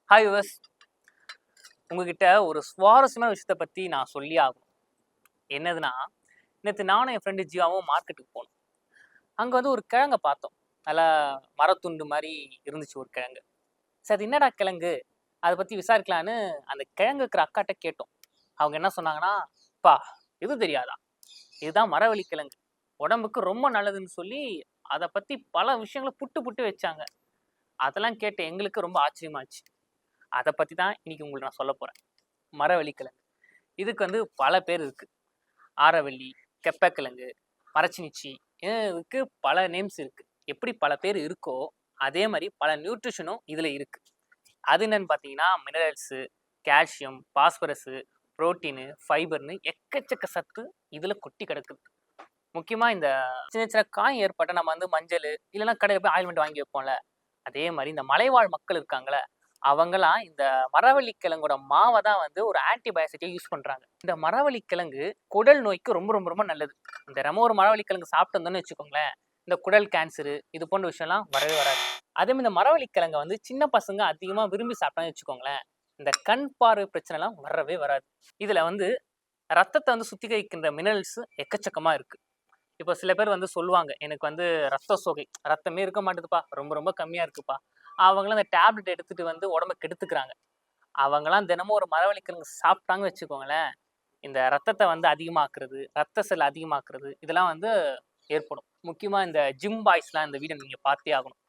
Hi yours, உங்ககிட்ட ஒரு சுவாரஸ்யமான விஷயத்த பற்றி நான் சொல்லி ஆகணும். என்னதுன்னா, நேற்று நானும் என் ஃப்ரெண்டு ஜீவாவும் மார்க்கெட்டுக்கு போனோம். அங்கே வந்து ஒரு கிழங்க பார்த்தோம். நல்லா மரத்துண்டு மாதிரி இருந்துச்சு ஒரு கிழங்கு. சரி, அது என்னடா கிழங்கு, அதை பற்றி விசாரிக்கலான்னு அந்த கிழங்கு இருக்கிற அக்காட்ட கேட்டோம். அவங்க என்ன சொன்னாங்கன்னா, பா இது தெரியாதா, இதுதான் மரவள்ளி கிழங்கு, உடம்புக்கு ரொம்ப நல்லதுன்னு சொல்லி அதை பற்றி பல விஷயங்களை புட்டு புட்டு வச்சாங்க. அதெல்லாம் கேட்டு எங்களுக்கு ரொம்ப ஆச்சரியமாச்சு. அதை பற்றி தான் இன்னைக்கு உங்களுக்கு நான் சொல்ல போகிறேன். மரவள்ளிக்கிழங்கு இதுக்கு வந்து பல பேர் இருக்கு. ஆரவள்ளி, கெப்பக்கிழங்கு, மரச்சினிச்சி, இதுக்கு பல நேம்ஸ் இருக்கு. எப்படி பல பேர் இருக்கோ அதே மாதிரி பல நியூட்ரிஷனும் இதில் இருக்கு. அது என்னன்னு பார்த்தீங்கன்னா, மினரல்ஸு, கால்சியம், பாஸ்பரஸு, புரோட்டீனு, ஃபைபர்னு எக்கச்சக்க சத்து இதில் கொட்டி கிடக்குது. முக்கியமாக இந்த சின்ன சின்ன காயம் ஏற்பட்ட நம்ம வந்து மஞ்சள் இல்லைன்னா கடையில் போய் ஆயில்மெண்ட் வாங்கி வைப்போம்ல, அதே மாதிரி இந்த மலைவாழ் மக்கள் இருக்காங்களே, அவங்கலாம் இந்த மரவள்ளிக்கிழங்கோட மாவை தான் வந்து ஒரு ஆன்டிபயோட்டிக்கா யூஸ் பண்றாங்க. இந்த மரவள்ளிக்கிழங்கு குடல் நோய்க்கு ரொம்ப ரொம்ப ரொம்ப நல்லது. இந்த நம்ம ஒரு மரவள்ளிக்கிழங்கு சாப்பிட்டு வந்தோம்னு வச்சுக்கோங்களேன், இந்த குடல் கேன்சரு இது போன்ற விஷயம்லாம் வரவே வராது. அதே மாதிரி இந்த மரவள்ளிக்கிழங்க வந்து சின்ன பசங்க அதிகமா விரும்பி சாப்பிட்டாங்கன்னு வச்சுக்கோங்களேன், இந்த கண் பார்வை பிரச்சனைலாம் வரவே வராது. இதுல வந்து ரத்தத்தை வந்து சுத்திகரிக்கின்ற மினரல்ஸ் எக்கச்சக்கமா இருக்கு. இப்போ சில பேர் வந்து சொல்லுவாங்க, எனக்கு வந்து ரத்த சோகை, ரத்தமே இருக்க மாட்டேதுப்பா, ரொம்ப ரொம்ப கம்மியா இருக்குப்பா. அவங்களாம் அந்த டேப்லெட் எடுத்துட்டு வந்து உடம்ப கெடுத்துக்கிறாங்க. அவங்கலாம் தினமும் ஒரு மரவள்ளிக்கிழங்கு சாப்பிட்டாங்கன்னு வச்சுக்கோங்களேன், இந்த ரத்தத்தை வந்து அதிகமாக்குறது, ரத்த செல் அதிகமாக்குறது இதெல்லாம் வந்து ஏற்படும். முக்கியமா இந்த ஜிம் பாய்ஸ்லாம் இந்த வீடியோ நீங்க பார்த்தே ஆகணும்.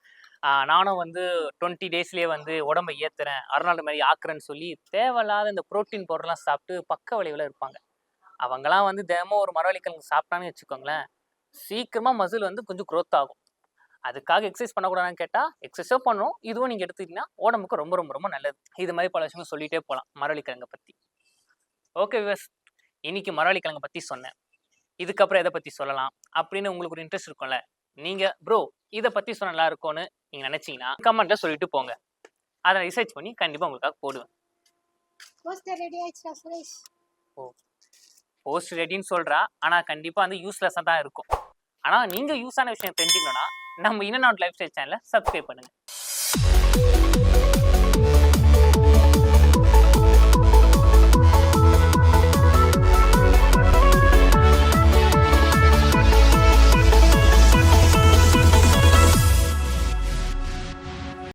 நானும் வந்து 20 டேஸ்லயே வந்து உடம்ப ஏத்துறேன், அர்னால்டு மாரி ஆக்குறேன்னு சொல்லி தேவையில்லாத இந்த புரோட்டீன் பவுடர்லாம் சாப்பிட்டு பக்க விளைவுல இருப்பாங்க. அவங்கலாம் வந்து தினமும் ஒரு மரவள்ளிக்கிழங்கு சாப்பிட்டாங்கன்னு வச்சுக்கோங்களேன், சீக்கிரமா மசில் வந்து கொஞ்சம் குரோத் ஆகும். அதுக்காக எக்ஸசைஸ் பண்ணக்கூடாதான்னு கேட்டா, எக்ஸசைஸும் பண்ணணும். இதுவும் நீங்க எடுத்துக்கிட்டீங்கன்னா, உடம்புக்கு ரொம்ப ரொம்ப ரொம்ப நல்லது. இது மாரி பல விஷயங்கள் சொல்லிட்டே போலாம், மரவள்ளிக்கிழங்க பத்தி. ஓகே வியூவர்ஸ், இன்னைக்கு மரவள்ளிக்கிழங்க பத்தி சொன்னேன். இதுக்கப்புறம் எத பத்தி சொல்லலாம் அப்படின்னு உங்களுக்கு ஒரு இன்ட்ரெஸ்ட் இருக்கும்ல. நீங்க ப்ரோ இத பத்தி சொன்னா நல்லா இருக்கும்னு நீங்க நினைச்சீங்கன்னா, கமெண்ட்ல சொல்லிட்டு போங்க. அத ரிசர்ச் பண்ணி கண்டிப்பா உங்களுக்காக போடுவேன். போஸ்டர் ரெடி ஆயிடுச்சா சுரேஷ்? ஓ, போஸ்ட் ரெடின்னு சொல்றா. ஆனா கண்டிப்பா வந்து யூஸ்லெஸ்ஸா தான் இருக்கும். ஆனா நீங்க யூஸான விஷயம் தெரிஞ்சுக்கணும்னா, நம்ம in and out life style சேனலை சப்ஸ்கிரைப் பண்ணுங்க.